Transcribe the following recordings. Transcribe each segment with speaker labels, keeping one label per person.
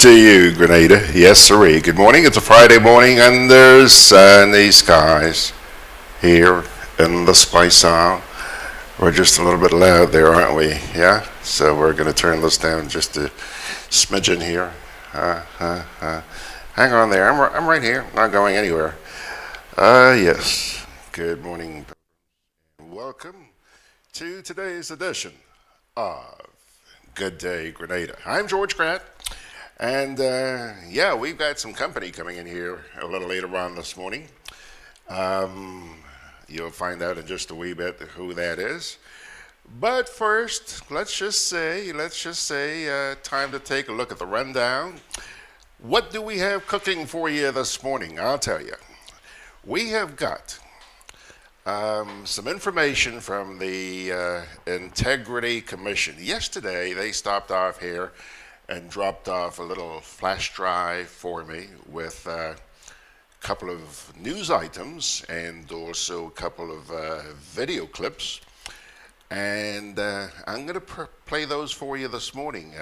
Speaker 1: to you, Grenada. Yes, sirree. Good morning. It's a Friday morning under sunny skies here in the Spice Isle. We're just a little bit loud there, aren't we? Yeah? So we're going to turn this down just a smidgen here. Hang on there. I'm right here. I'm not going anywhere. Yes. Good morning. Welcome to today's edition of Gudday, Grenada. I'm George Grant. And yeah, we've got some company coming in here a little later on this morning. You'll find out in just a wee bit who that is. But first, let's just say, time to take a look at the rundown. What do we have cooking for you this morning? I'll tell you. We have got some information from the Integrity Commission. Yesterday, they stopped off here and dropped off a little flash drive for me with a couple of news items and also a couple of video clips. And I'm going to play those for you this morning.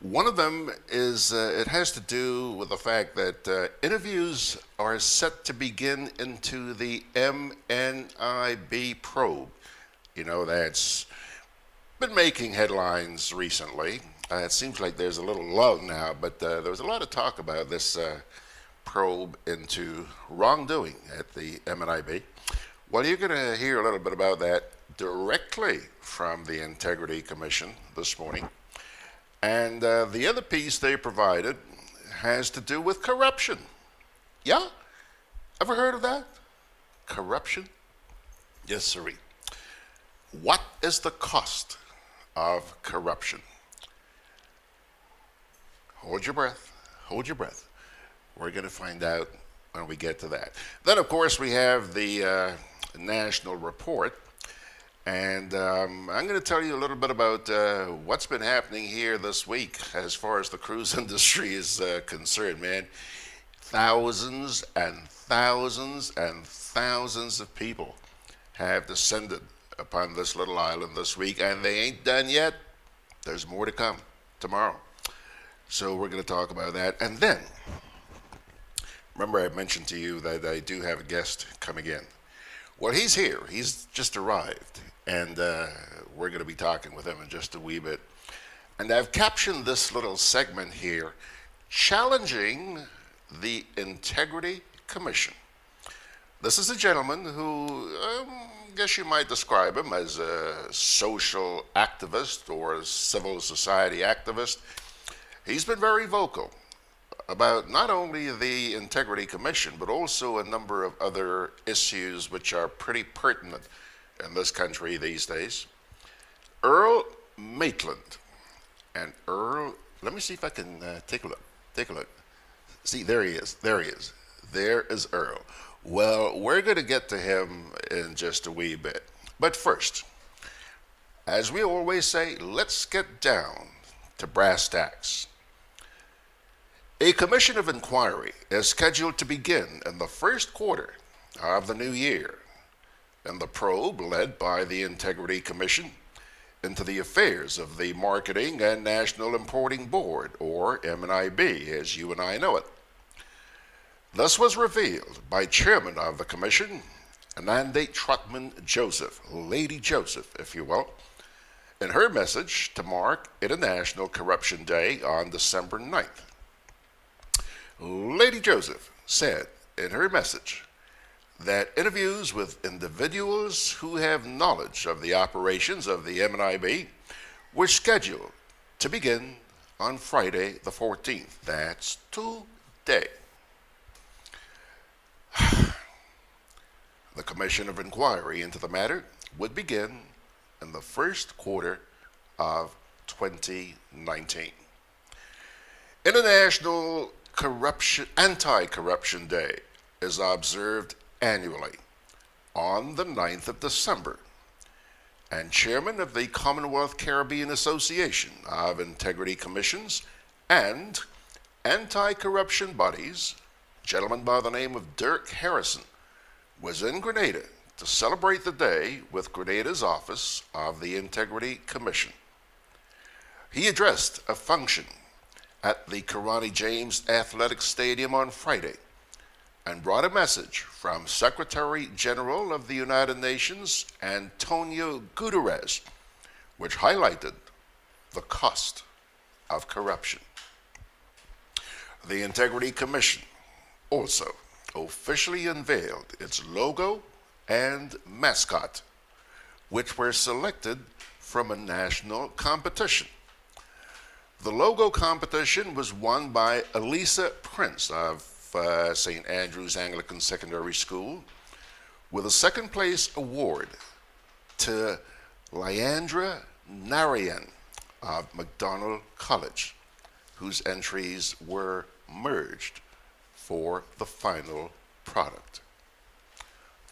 Speaker 1: One of them is, it has to do with the fact that interviews are set to begin into the MNIB probe. You know, that's been making headlines recently. It seems like there's a little lull now, but there was a lot of talk about this probe into wrongdoing at the MNIB. Well, you're going to hear a little bit about that directly from the Integrity Commission this morning. And the other piece they provided has to do with corruption. Yeah? Ever heard of that? Corruption? Yes, sirree. What is the cost of corruption? Hold your breath. Hold your breath. We're going to find out when we get to that. Then, of course, we have the national report. And I'm going to tell you a little bit about what's been happening here this week as far as the cruise industry is concerned, man. Thousands and thousands and thousands of people have descended upon this little island this week, and they ain't done yet. There's more to come tomorrow. So we're going to talk about that. And then, remember I mentioned to you that I do have a guest coming in. Well, he's here. He's just arrived. And we're going to be talking with him in just a wee bit. And I've captioned this little segment here, Challenging the Integrity Commission. This is a gentleman who, I guess you might describe him as a social activist or a civil society activist. He's been very vocal about not only the Integrity Commission, but also a number of other issues which are pretty pertinent in this country these days. Earl Maitland. And Earl, let me see if I can take a look. See, there he is. There is Earl. Well, we're going to get to him in just a wee bit. But first, as we always say, let's get down to brass tacks. A commission of inquiry is scheduled to begin in the first quarter of the new year, and the probe led by the Integrity Commission into the affairs of the Marketing and National Importing Board, or MNIB, as you and I know it. This was revealed by Chairman of the Commission, Anandate Truckman Joseph, Lady Joseph, if you will, in her message to mark International Corruption Day on December 9th. Lady Joseph said in her message that interviews with individuals who have knowledge of the operations of the MNIB were scheduled to begin on Friday the 14th. That's today. The Commission of Inquiry into the matter would begin in the first quarter of 2019. International Anti-Corruption Day is observed annually on the 9th of December, and Chairman of the Commonwealth Caribbean Association of Integrity Commissions and Anti-Corruption Bodies, a gentleman by the name of Dirk Harrison, was in Grenada to celebrate the day with Grenada's office of the Integrity Commission. He addressed a function at the Karani James Athletic Stadium on Friday and brought a message from Secretary General of the United Nations, Antonio Gutierrez, which highlighted the cost of corruption. The Integrity Commission also officially unveiled its logo and mascot, which were selected from a national competition. The logo competition was won by Elisa Prince of St. Andrew's Anglican Secondary School, with a second place award to Leandra Narayan of McDonald College, whose entries were merged for the final product.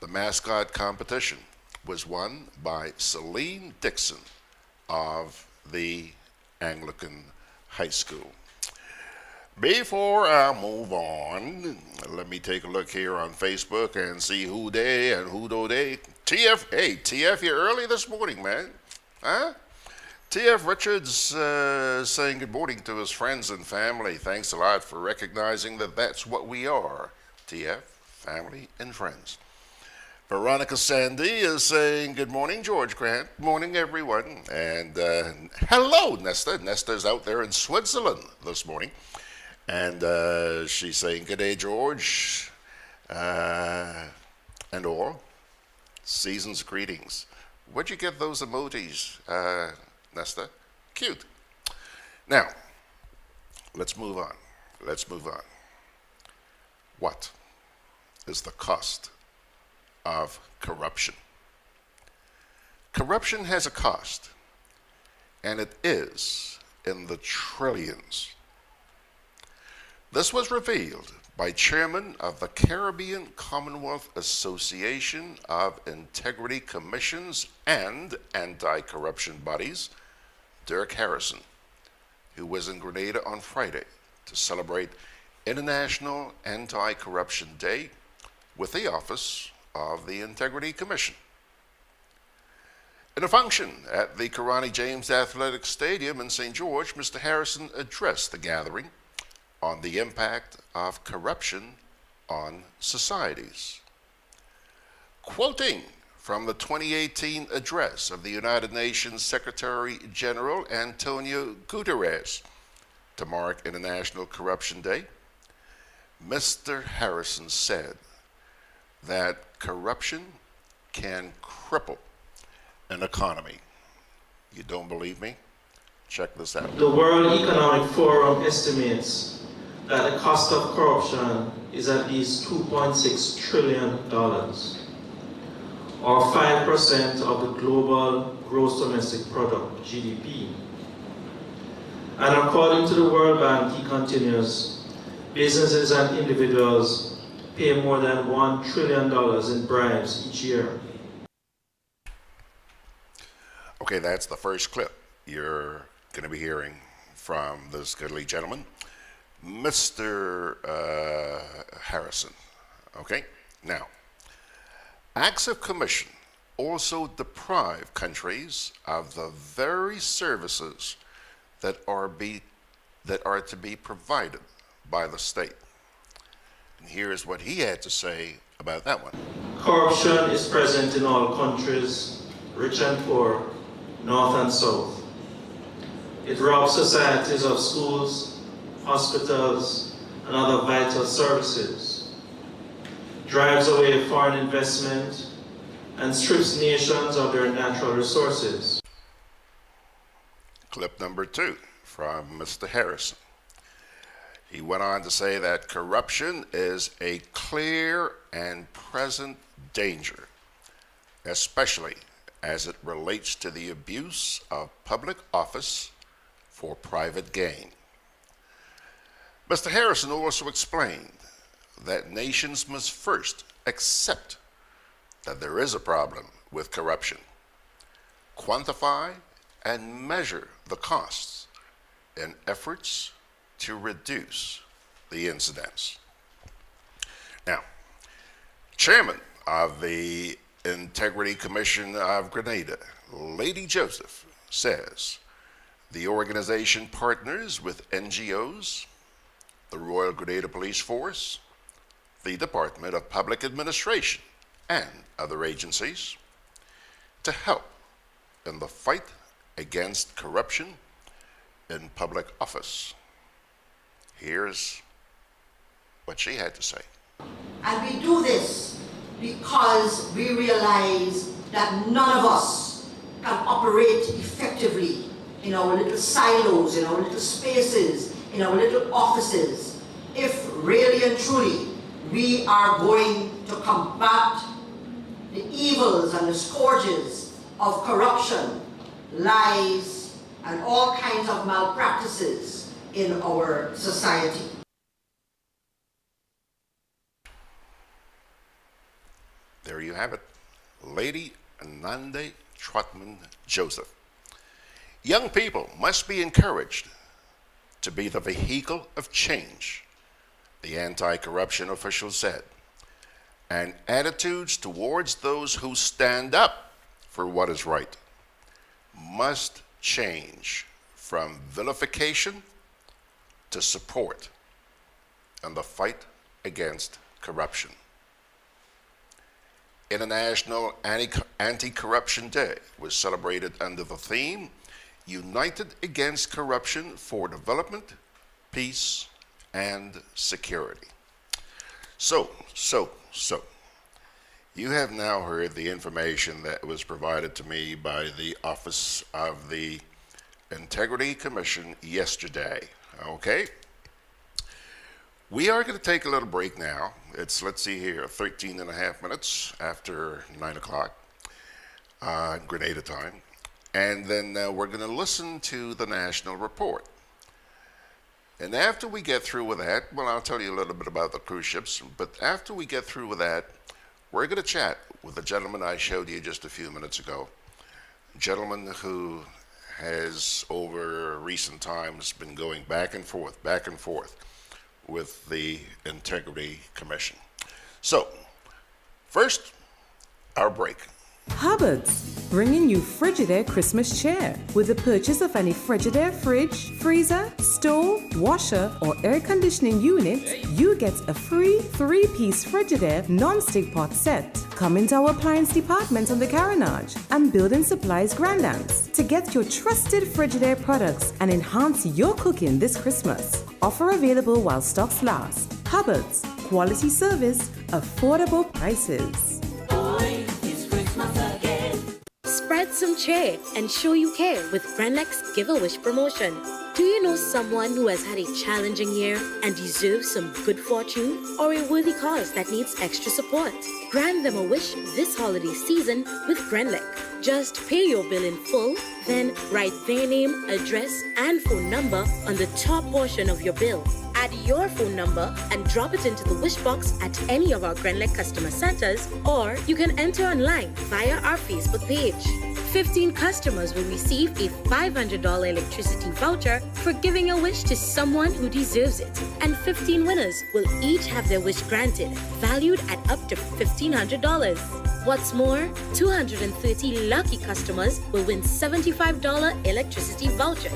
Speaker 1: The mascot competition was won by Celine Dixon of the Anglican High School. Before I move on, let me take a look here on Facebook and see who they and who do they. TF, hey, TF, you're early this morning, man. Huh? TF Richards saying good morning to his friends and family. Thanks a lot for recognizing that that's what we are. TF, family and friends. Veronica Sandy is saying good morning, George Grant. Morning, everyone. And hello, Nesta. Nesta's out there in Switzerland this morning. And she's saying, good day, George, and all. Season's greetings. Where'd you get those emojis, Nesta? Cute. Now, let's move on. Let's move on. What is the cost of corruption? Corruption has a cost, and it is in the trillions. This was revealed by Chairman of the Caribbean Commonwealth Association of Integrity Commissions and Anti-Corruption Bodies, Dirk Harrison, who was in Grenada on Friday to celebrate International Anti-Corruption Day with the Office of the Integrity Commission. In a function at the Karani James Athletic Stadium in St. George, Mr. Harrison addressed the gathering on the impact of corruption on societies. Quoting from the 2018 address of the United Nations Secretary General Antonio Gutierrez to mark International Corruption Day, Mr. Harrison said that corruption can cripple an economy. You don't believe me? Check this out.
Speaker 2: The World Economic Forum estimates that the cost of corruption is at least $2.6 trillion, or 5% of the global gross domestic product, GDP. And according to the World Bank, he continues, businesses and individuals pay more than $1 trillion in bribes each year.
Speaker 1: Okay, that's the first clip you're going to be hearing from this goodly gentleman, Mr. Harrison. Okay, now, acts of commission also deprive countries of the very services that are to be provided by the state. And here's what he had to say about that one.
Speaker 2: Corruption is present in all countries, rich and poor, north and south. It robs societies of schools, hospitals, and other vital services, drives away foreign investment, and strips nations of their natural resources.
Speaker 1: Clip number 2 from Mr. Harrison. He went on to say that corruption is a clear and present danger, especially as it relates to the abuse of public office for private gain. Mr. Harrison also explained that nations must first accept that there is a problem with corruption, quantify and measure the costs in efforts to reduce the incidence. Now, Chairman of the Integrity Commission of Grenada, Lady Joseph, says The organization partners with NGOs, the Royal Grenada Police Force, the Department of Public Administration, and other agencies to help in the fight against corruption in public office. Here's what she had to say.
Speaker 3: And we do this because we realize that none of us can operate effectively in our little silos, in our little spaces, in our little offices, if really and truly we are going to combat the evils and the scourges of corruption, lies, and all kinds of malpractices in our society.
Speaker 1: There you have it, Lady Anande Trotman Joseph. Young people must be encouraged to be the vehicle of change, the anti-corruption official said, and attitudes towards those who stand up for what is right must change from vilification to support in the fight against corruption. International Anti-Corruption Day was celebrated under the theme United Against Corruption for Development, Peace, and Security. So, you have now heard the information that was provided to me by the Office of the Integrity Commission yesterday, okay? We are going to take a little break now. It's, let's see here, 13 and a half minutes after 9 o'clock, Grenada time. And then we're going to listen to the national report. And after we get through with that, well, I'll tell you a little bit about the cruise ships, but after we get through with that, we're going to chat with the gentleman I showed you just a few minutes ago. A gentleman who has, over recent times, been going back and forth with the Integrity Commission. So, first, our break.
Speaker 4: Hubbard's, bringing you Frigidaire Christmas cheer. With the purchase of any Frigidaire fridge, freezer, stove, washer, or air conditioning unit, you get a free 3-piece Frigidaire non-stick pot set. Come into our appliance department on the Garage and Building Supplies Grandams to get your trusted Frigidaire products and enhance your cooking this Christmas. Offer available while stocks last. Hubbard's, quality service, affordable prices.
Speaker 5: Spread some cheer and show you care with GRENADA's Give-A-Wish promotion. Do you know someone who has had a challenging year and deserves some good fortune, or a worthy cause that needs extra support? Grant them a wish this holiday season with GRENADA. Just pay your bill in full, then write their name, address, and phone number on the top portion of your bill. Add your phone number and drop it into the wish box at any of our GRENADA customer centers, or you can enter online via our Facebook page. 15 customers will receive a $500 electricity voucher for giving a wish to someone who deserves it, and 15 winners will each have their wish granted, valued at up to $1,500. What's more, 230 lucky customers will win $75 electricity vouchers.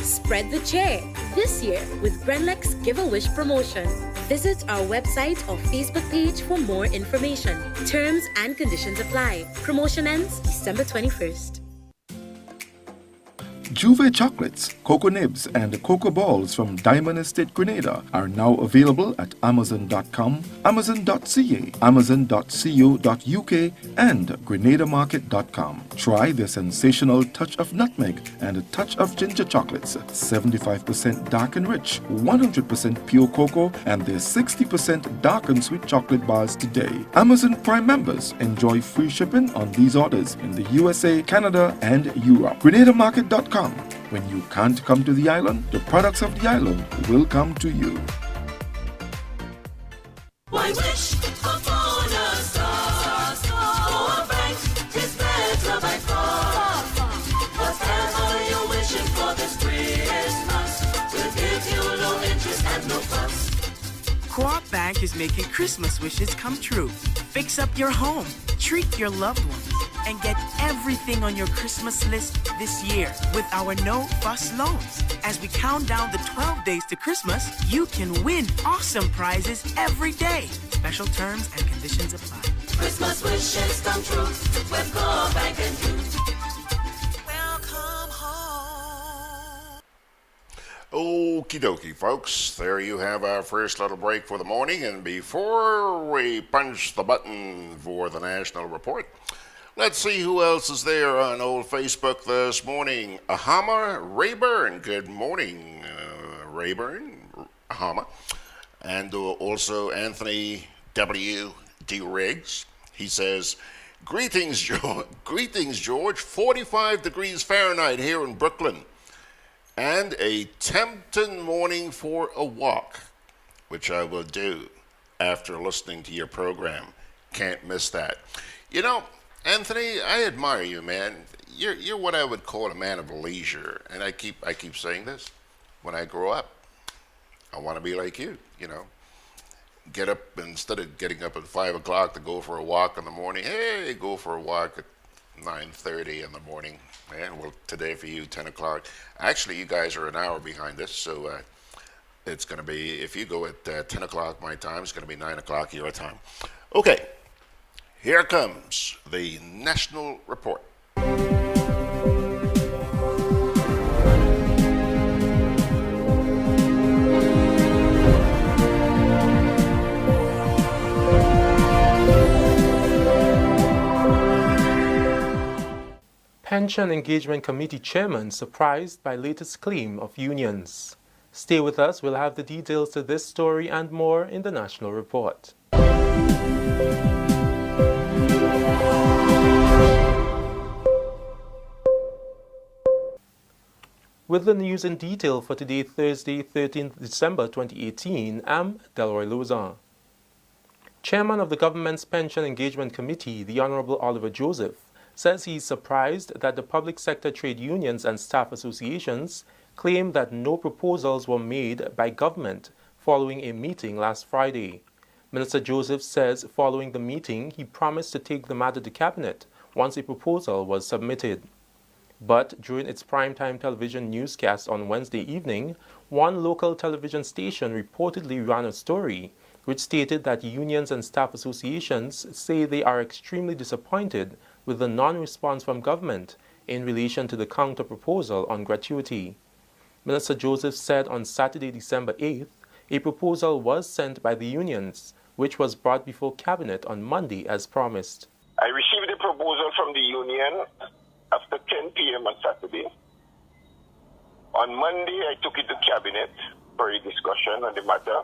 Speaker 5: Spread the cheer this year with GRENADA's Give-A-Wish promotion. Visit our website or Facebook page for more information. Terms and conditions apply. Promotion ends December 21st.
Speaker 6: Juve chocolates, cocoa nibs, and cocoa balls from Diamond Estate Grenada are now available at Amazon.com, Amazon.ca, Amazon.co.uk, and GrenadaMarket.com. Try their sensational touch of nutmeg and a touch of ginger chocolates, 75% dark and rich, 100% pure cocoa, and their 60% dark and sweet chocolate bars today. Amazon Prime members enjoy free shipping on these orders in the USA, Canada, and Europe. GrenadaMarket.com. When you can't come to the island, the products of the island will come to you.
Speaker 7: Why wish upon a star? For a bank is better by far. Whatever you're wishing for this Christmas, we'll give you low interest and no fuss.
Speaker 8: Co-op Bank is making Christmas wishes come true. Fix up your home. Treat your loved ones. and get everything on your Christmas list this year with our no-fuss loans. As we count down the 12 days to Christmas, you can win awesome prizes every day. Special terms and conditions apply.
Speaker 7: Christmas wishes come true with Go Bank and you.
Speaker 8: Welcome home.
Speaker 1: Okie dokie, folks. There you have our first little break for the morning. And before we punch the button for the national report, let's see who else is there on old Facebook this morning. Ahama Rayburn. Good morning, Rayburn. Ahama. And also Anthony W. D. Riggs. He says, greetings, George. 45 degrees Fahrenheit here in Brooklyn. And a tempting morning for a walk, which I will do after listening to your program. Can't miss that. You know, Anthony, I admire you, man. You're what I would call a man of leisure. And I keep saying this. When I grow up, I want to be like you, you know. Get up, instead of getting up at 5 o'clock to go for a walk in the morning, hey, go for a walk at 9:30 in the morning. Man, well, today for you, 10 o'clock. Actually, you guys are an hour behind us, so it's going to be, if you go at 10 o'clock my time, it's going to be 9 o'clock your time. Okay, here comes the national report.
Speaker 9: Pension Engagement Committee Chairman surprised by latest claim of unions. Stay with us, we'll have the details to this story and more in the National Report. With the news in detail for today, Thursday, 13th December 2018, I'm Delroy Lozan. Chairman of the government's Pension Engagement Committee, the Honorable Oliver Joseph, says he's surprised that the public sector trade unions and staff associations claim that no proposals were made by government following a meeting last Friday. Minister Joseph says following the meeting, he promised to take the matter to cabinet once a proposal was submitted. But during its primetime television newscast on Wednesday evening, one local television station reportedly ran a story which stated that unions and staff associations say they are extremely disappointed with the non-response from government in relation to the counter-proposal on gratuity. Minister Joseph said on Saturday, December 8th, a proposal was sent by the unions, which was brought before Cabinet on Monday as promised.
Speaker 10: I received a proposal from the union after 10 p.m. on Saturday. On Monday, I took it to Cabinet for a discussion on the matter.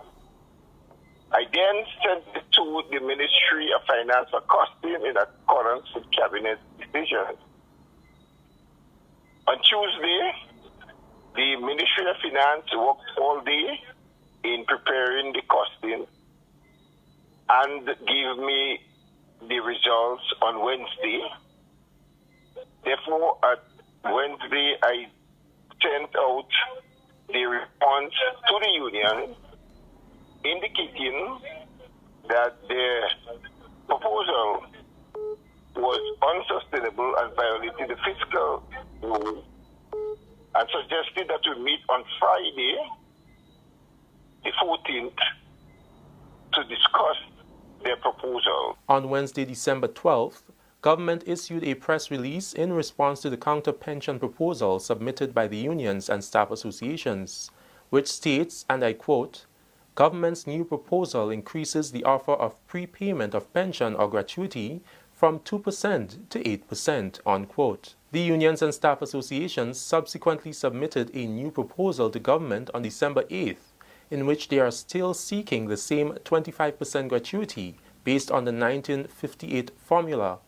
Speaker 10: I then sent it to the Ministry of Finance for costing in accordance with Cabinet decisions. On Tuesday, the Ministry of Finance worked all day in preparing the costing and gave me the results on Wednesday. Therefore, at Wednesday, I sent out the response to the union indicating that the proposal was unsustainable and violated the fiscal rule, and suggested that we meet on Friday, the 14th, to discuss their proposal.
Speaker 9: On Wednesday, December 12th, government issued a press release in response to the counter-pension proposal submitted by the unions and staff associations, which states, and I quote, "Government's new proposal increases the offer of prepayment of pension or gratuity from 2% to 8%, unquote. The unions and staff associations subsequently submitted a new proposal to government on December 8th, in which they are still seeking the same 25% gratuity based on the 1958 formula.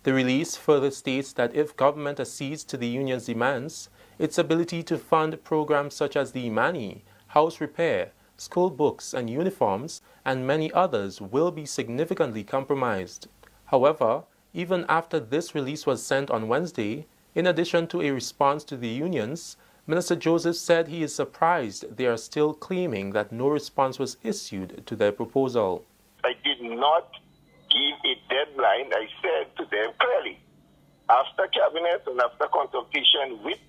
Speaker 9: The release further states that if government accedes to the union's demands, its ability to fund programs such as the MNIB, house repair, school books and uniforms, and many others will be significantly compromised. However, even after this release was sent on Wednesday, in addition to a response to the unions, Minister Joseph said he is surprised they are still claiming that no response was issued to their proposal.
Speaker 10: I did not give a deadline, I said to them clearly, after cabinet and after consultation with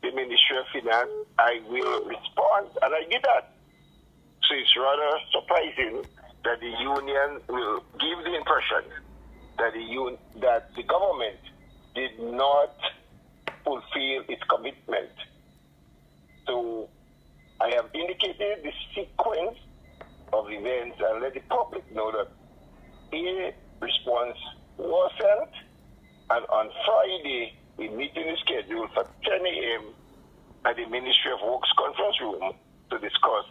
Speaker 10: the Ministry of Finance, I will respond, and I did that. So it's rather surprising that the union will give the impression that the government did not fulfill its commitment. So I have indicated the sequence of events and let the public know that a response was sent, and on Friday a meeting is scheduled for 10 a.m. at the Ministry of Works conference room to discuss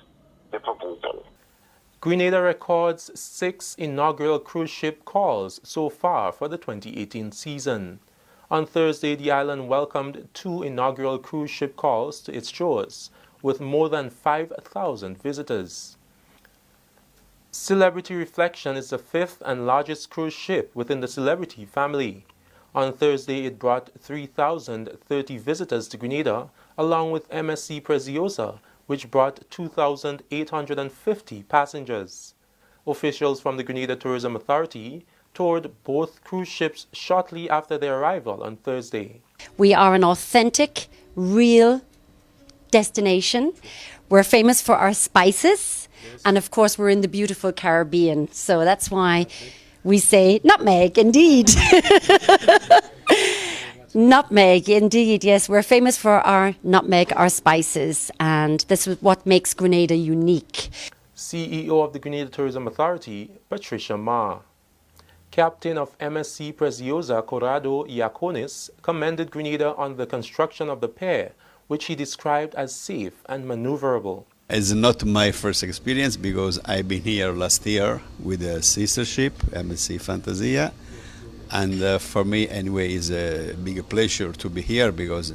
Speaker 10: the proposal.
Speaker 9: Grenada records 6 inaugural cruise ship calls so far for the 2018 season. On Thursday, the island welcomed 2 inaugural cruise ship calls to its shores, with more than 5,000 visitors. Celebrity Reflection is the 5th and largest cruise ship within the Celebrity family. On Thursday, it brought 3,030 visitors to Grenada, along with MSC Preciosa, which brought 2,850 passengers. Officials from the Grenada Tourism Authority toured both cruise ships shortly after their arrival on Thursday.
Speaker 11: We are an authentic, real destination. We're famous for our spices, and of course we're in the beautiful Caribbean, so that's why we say nutmeg, indeed. Nutmeg, indeed, yes. We're famous for our nutmeg, our spices, and this is what makes Grenada unique.
Speaker 9: CEO of the Grenada Tourism Authority, Patricia Ma. Captain of MSC Preciosa, Corrado Iaconis, commended Grenada on the construction of the pier, which he described as safe and maneuverable.
Speaker 12: It's not my first experience because I've been here last year with a sister ship, MSC Fantasia. And for me, anyway, it's a big pleasure to be here because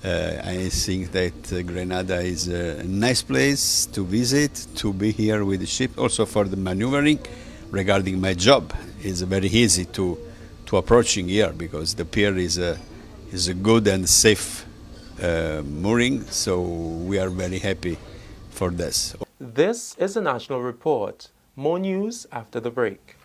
Speaker 12: I think that Grenada is a nice place to visit, to be here with the ship. Also for the maneuvering, regarding my job, it's very easy to approaching here because the pier is a good and safe mooring. So we are very happy for this.
Speaker 9: This is the National Report. More news after the break.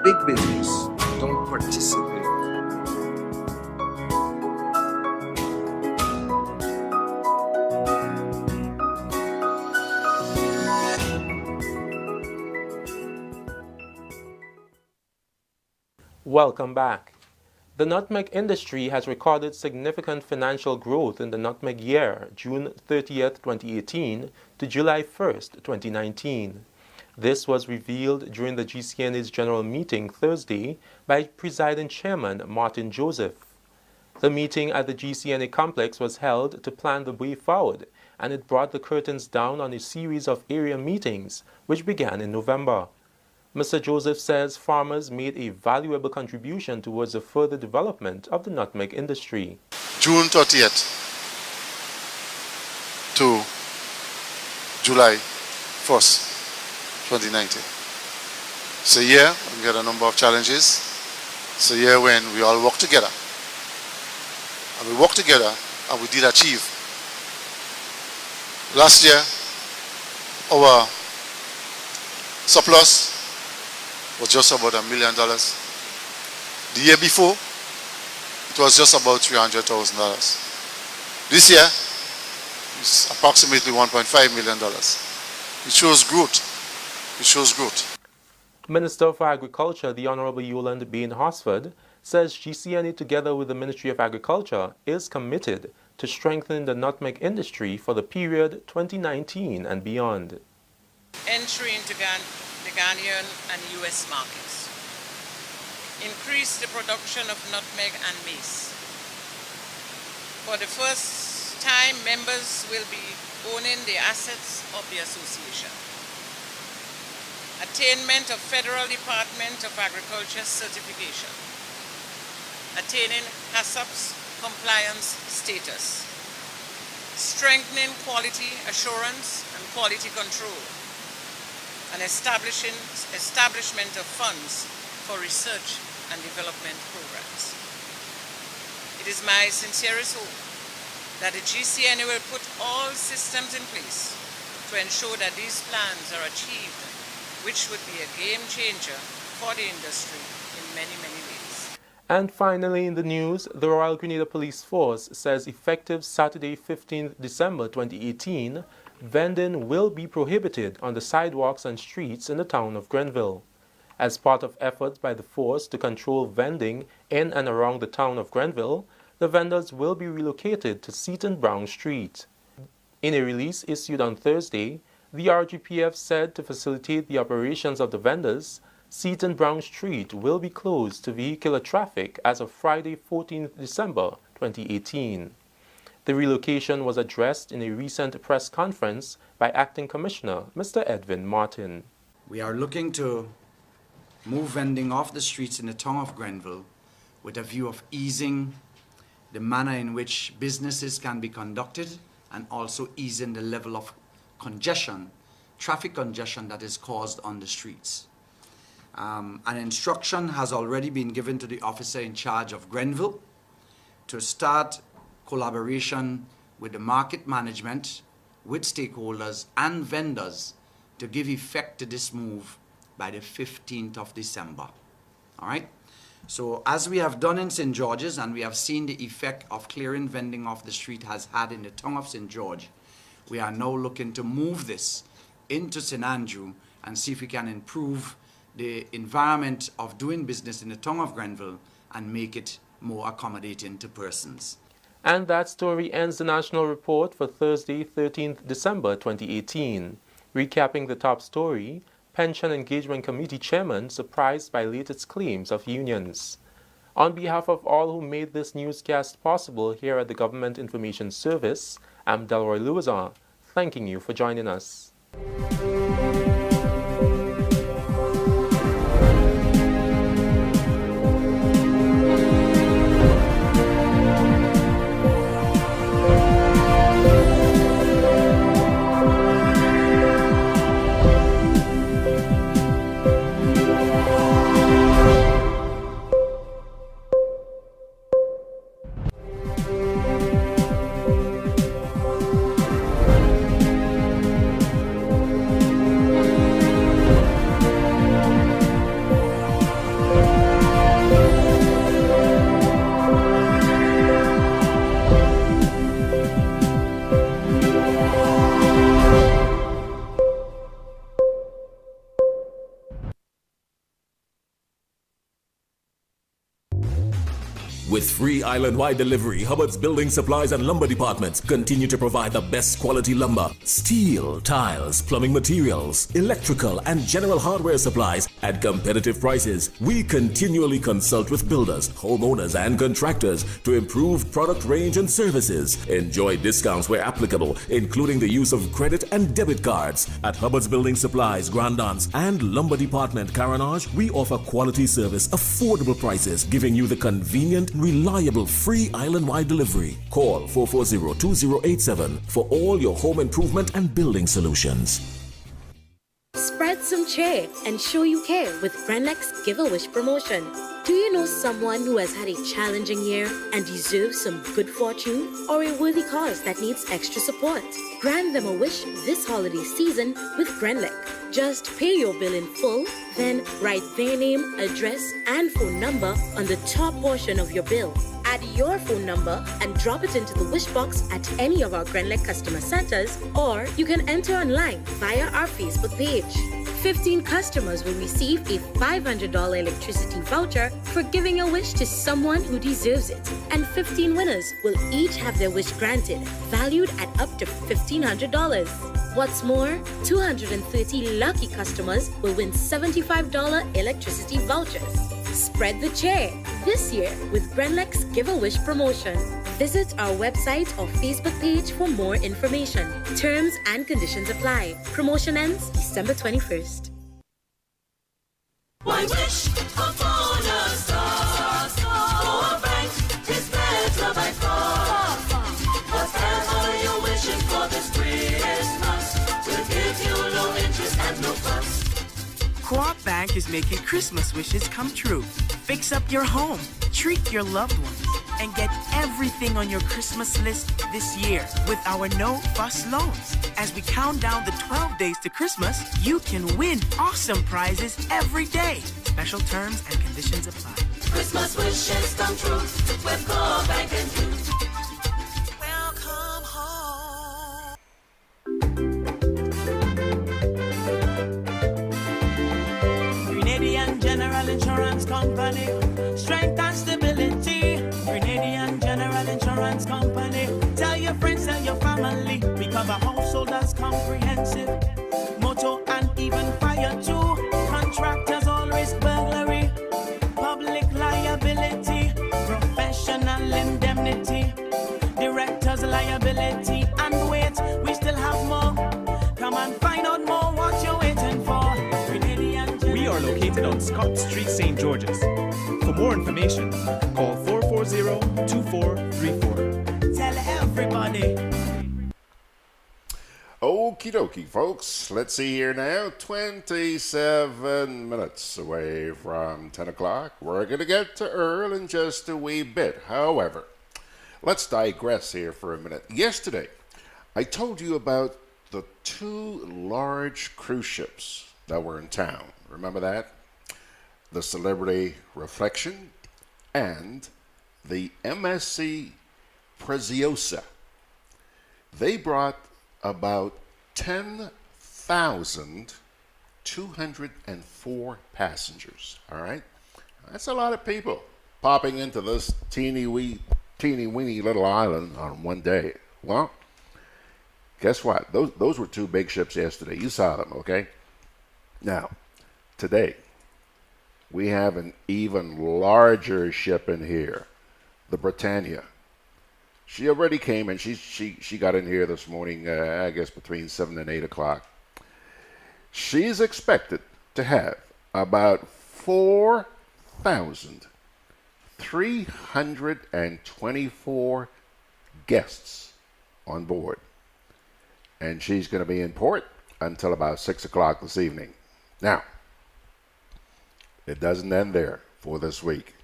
Speaker 13: Big business don't participate.
Speaker 9: Welcome back. The nutmeg industry has recorded significant financial growth in the nutmeg year, June 30th, 2018 to July 1st, 2019. This was revealed during the GCNA's general meeting Thursday by Presiding Chairman Martin Joseph. The meeting at the GCNA complex was held to plan the way forward, and it brought the curtains down on a series of area meetings which began in November. Mr. Joseph says farmers made a valuable contribution towards the further development of the nutmeg industry.
Speaker 14: June 30th to July 1st. 2019. It's a year when we had a number of challenges. It's a year when we all work together. And we work together and we did achieve. Last year, our surplus was just about $1 million. The year before, it was just about $300,000. This year, it's approximately $1.5 million. It shows growth. It shows growth.
Speaker 9: Minister for Agriculture, the Honorable Yolande Bain Hosford, says GCNA, together with the Ministry of Agriculture, is committed to strengthening the nutmeg industry for the period 2019 and beyond.
Speaker 15: entry into the Ghanaian and US markets, increase the production of nutmeg and mace. For the first time, members will be owning the assets of the association. Attainment of Federal Department of Agriculture certification. Attaining HACCP's compliance status. Strengthening quality assurance and quality control. And establishment of funds for research and development programs. It is my sincerest hope that the GCNA will put all systems in place to ensure that these plans are achieved, which would be a game changer for the industry in many, many ways.
Speaker 9: And finally in the news, the Royal Grenada Police Force says effective Saturday 15th December 2018, vending will be prohibited on the sidewalks and streets in the town of Grenville. As part of efforts by the force to control vending in and around the town of Grenville, the vendors will be relocated to Seaton Brown Street. In a release issued on Thursday, the RGPF said to facilitate the operations of the vendors, Seaton Brown Street will be closed to vehicular traffic as of Friday 14th December 2018. The relocation was addressed in a recent press conference by Acting Commissioner Mr. Edwin Martin.
Speaker 16: We are looking to move vending off the streets in the town of Grenville with a view of easing the manner in which businesses can be conducted and also easing the level of congestion, traffic congestion that is caused on the streets. An instruction has already been given to the officer in charge of Grenville to start collaboration with the market management, with stakeholders and vendors to give effect to this move by the 15th of December. All right? So as we have done in St. George's, and we have seen the effect of clearing vending off the street has had in the town of St. George, we are now looking to move this into St. Andrew and see if we can improve the environment of doing business in the town of Grenville and make it more accommodating to persons.
Speaker 9: And that story ends the national report for Thursday, 13th December 2018. Recapping the top story, Pension Engagement Committee Chairman surprised by latest claims of unions. On behalf of all who made this newscast possible here at the Government Information Service, I'm Delroy Louison, thanking you for joining us.
Speaker 17: With free island-wide delivery, Hubbard's Building Supplies and Lumber Departments continue to provide the best quality lumber, steel, tiles, plumbing materials, electrical and general hardware supplies at competitive prices. We continually consult with builders, homeowners and contractors to improve product range and services. Enjoy discounts where applicable, including the use of credit and debit cards. At Hubbard's Building Supplies, Grandance and Lumber Department, Caranage, we offer quality service, affordable prices, giving you the convenient, reliable, free island-wide delivery. Call 440-2087 for all your home improvement and building solutions.
Speaker 5: Spread some cheer and show you care with GRENADA's Give-A-Wish promotion. Do you know someone who has had a challenging year and deserves some good fortune, or a worthy cause that needs extra support? Grant them a wish this holiday season with GRENLEC. Just pay your bill in full, then write their name, address, and phone number on the top portion of your bill. Add your phone number and drop it into the wish box at any of our GRENLEC customer centers, or you can enter online via our Facebook page. 15 customers will receive a $500 electricity voucher for giving a wish to someone who deserves it. And 15 winners will each have their wish granted, valued at up to $1,500. What's more, 230 lucky customers will win $75 electricity vouchers. Spread the cheer this year with GRENADA's Give-A-Wish promotion. Visit our website or Facebook page for more information. Terms and conditions apply. Promotion ends December 21st.
Speaker 7: Why wish upon a star? For a bank is better by far. Whatever you're wishing for this Christmas, will give you low interest and no fuss.
Speaker 8: Co-op Bank is making Christmas wishes come true. Fix up your home, treat your loved ones, and get everything on your Christmas list this year with our no-fuss loans. As we count down the 12 days to Christmas, you can win awesome prizes every day. Special terms and conditions apply.
Speaker 7: Christmas wishes come true with Co-op Bank and you.
Speaker 8: Grenadian General Insurance Company, strength and stability. Grenadian General Insurance Company, tell your friends, tell your family. We cover householders comprehensive, motor and even fire too. Contractors all risk burglary, public liability, professional indemnity, directors liability, and wait, we still have more. Come and find out more what you're waiting for.
Speaker 18: We are located on Scott Street, St. George's. For more information, call 440-2434.
Speaker 8: Tell everybody.
Speaker 1: Okie dokie, folks. Let's see here now. 27 minutes away from 10 o'clock. We're going to get to Earl in just a wee bit. However, let's digress here for a minute. Yesterday, I told you about the two large cruise ships that were in town. Remember that? The Celebrity Reflection and the MSC Preziosa. They brought about 10,204 passengers. All right? That's a lot of people popping into this teeny weeny little island on one day. Well, guess what? Those were two big ships yesterday. You saw them, okay? Now, today, we have an even larger ship in here, the Britannia. She already came and she got in here this morning, I guess between 7 and 8 o'clock. She's expected to have about 4,324 guests on board. And she's going to be in port until about 6 o'clock this evening. Now, it doesn't end there for this week.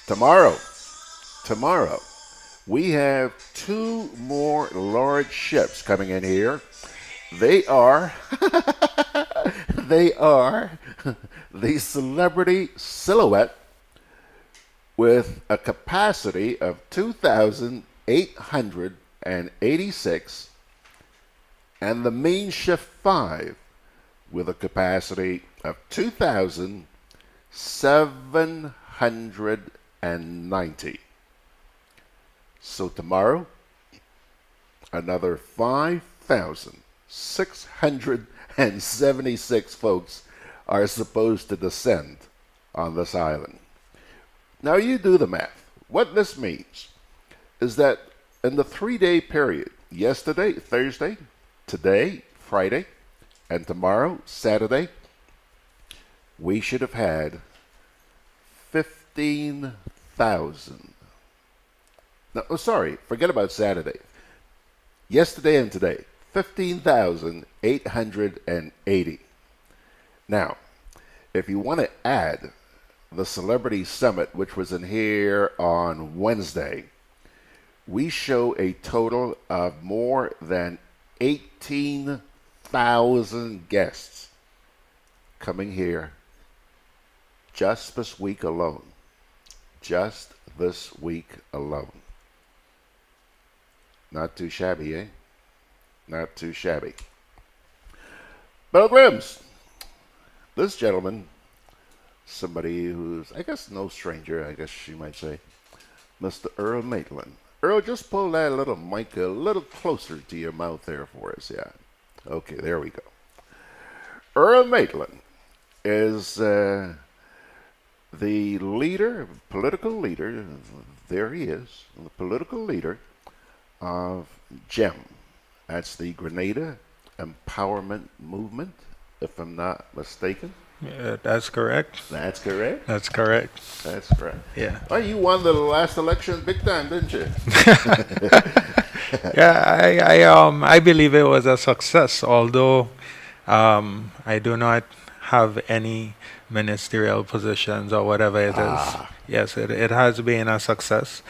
Speaker 1: Tomorrow, we have two more large ships coming in here. They are the Celebrity Silhouette with a capacity of 2,886 and the Main Shift 5 with a capacity of 2,790. So tomorrow, another 5,676 folks are supposed to descend on this island. Now you do the math. What this means is that in the 3-day period, yesterday, Thursday, today, Friday, and tomorrow, Saturday, we should have had 15,000. No, sorry, forget about Saturday. Yesterday and today, 15,880. Now, if you want to add the Celebrity Summit, which was in here on Wednesday, we show a total of more than 18,000 guests coming here just this week alone. Just this week alone. Not too shabby, eh? Not too shabby. Pilgrims, this gentleman, somebody who's, I guess, no stranger, I guess you might say, Mr. Earl Maitland. Earl, just pull that little mic a little closer to your mouth there for us. Yeah. Okay, there we go. Earl Maitland is the leader, political leader, there he is, the political leader of GEM. That's the Grenada Empowerment Movement, if I'm not mistaken.
Speaker 19: Yeah, that's correct.
Speaker 1: That's correct?
Speaker 19: That's correct.
Speaker 1: That's correct.
Speaker 19: Yeah.
Speaker 1: Well, you won the last election big time, didn't you?
Speaker 19: Yeah, I believe it was a success, although I do not have any ministerial positions or whatever it is. Yes, it has been a success.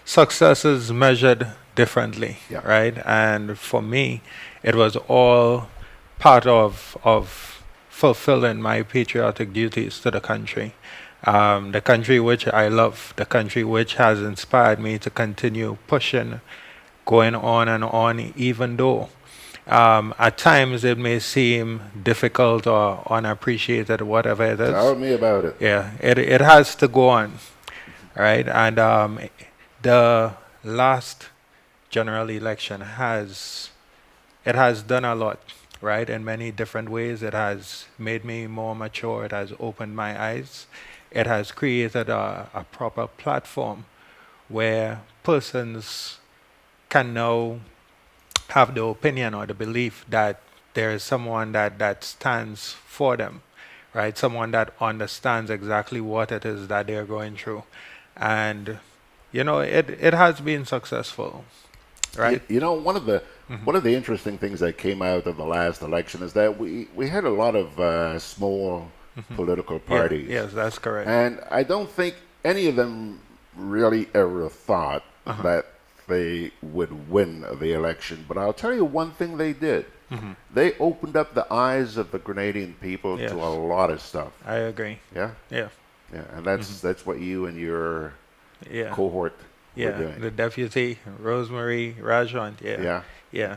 Speaker 19: Success is measured differently, right? And for me, it was all part of fulfilling my patriotic duties to the country which I love, the country which has inspired me to continue pushing, going on and on, even though at times it may seem difficult or unappreciated, whatever it is.
Speaker 1: Tell me about it.
Speaker 19: Yeah, it has to go on, right? And the last general election has done a lot, right? In many different ways. It has made me more mature. It has opened my eyes. It has created a proper platform where persons can now have the opinion or the belief that there is someone that stands for them, right? Someone that understands exactly what it is that they're going through. And, you know, it has been successful, right?
Speaker 1: You know, one of the interesting things that came out of the last election is that we had a lot of small political parties.
Speaker 19: Yes, that's correct.
Speaker 1: And I don't think any of them really ever thought that they would win the election. But I'll tell you one thing they did. They opened up the eyes of the Grenadian people to a lot of stuff.
Speaker 19: I agree.
Speaker 1: Yeah?
Speaker 19: Yeah.
Speaker 1: Yeah, and that's what you and your cohort were doing.
Speaker 19: The deputy, Rosemary Rajant. Yeah.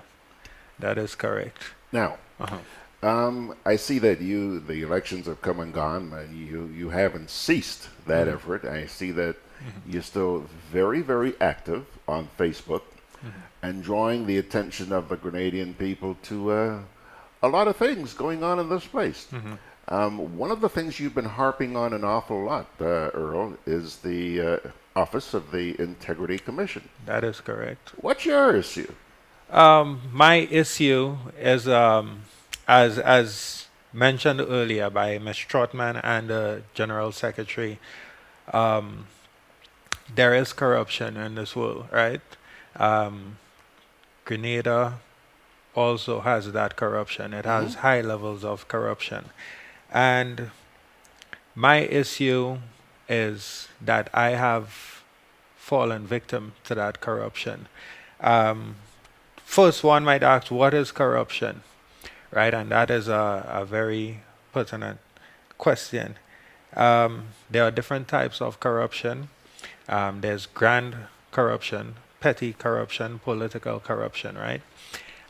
Speaker 19: That is correct.
Speaker 1: Now, I see that the elections have come and gone. You haven't ceased that effort. I see that you're still very, very active on Facebook and drawing the attention of the Grenadian people to a lot of things going on in this place. One of the things you've been harping on an awful lot, Earl, is the Office of the Integrity Commission.
Speaker 19: That is correct.
Speaker 1: What's your issue?
Speaker 19: My issue is, as mentioned earlier by Ms. Trotman and the General Secretary, there is corruption in this world, right? Grenada also has that corruption. It has high levels of corruption. And my issue is that I have fallen victim to that corruption. First, one might ask, what is corruption? Right? And that is a very pertinent question. There are different types of corruption. There's grand corruption, petty corruption, political corruption, right?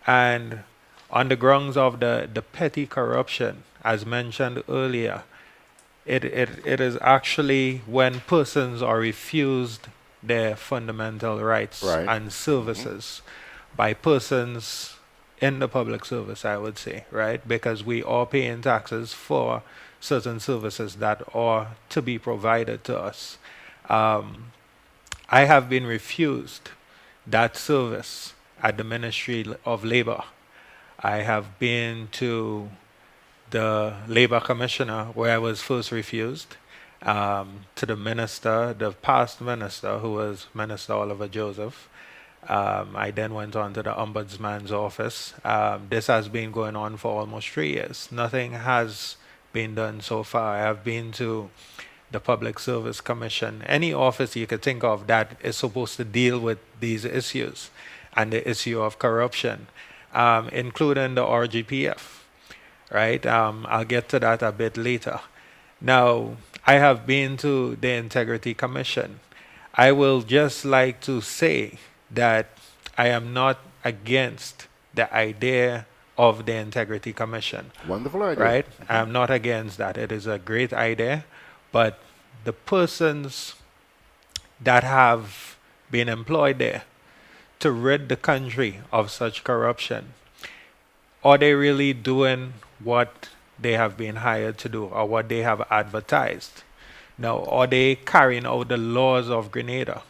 Speaker 19: And on the grounds of the petty corruption, as mentioned earlier, it is actually when persons are refused their fundamental rights and services by persons in the public service, I would say, right? Because we are paying taxes for certain services that are to be provided to us. I have been refused that service at the Ministry of Labor. I have been to the Labor Commissioner where I was first refused, to the minister, the past minister, who was Minister Oliver Joseph. I then went on to the Ombudsman's office. This has been going on for almost 3 years. Nothing has been done so far. I have been to the Public Service Commission, any office you could think of that is supposed to deal with these issues and the issue of corruption, including the RGPF, right? I'll get to that a bit later. Now, I have been to the Integrity Commission. I will just like to say that I am not against the idea of the Integrity Commission.
Speaker 1: Wonderful idea.
Speaker 19: Right? I'm not against that. It is a great idea, but the persons that have been employed there to rid the country of such corruption, are they really doing what they have been hired to do or what they have advertised? Now, are they carrying out the laws of Grenada?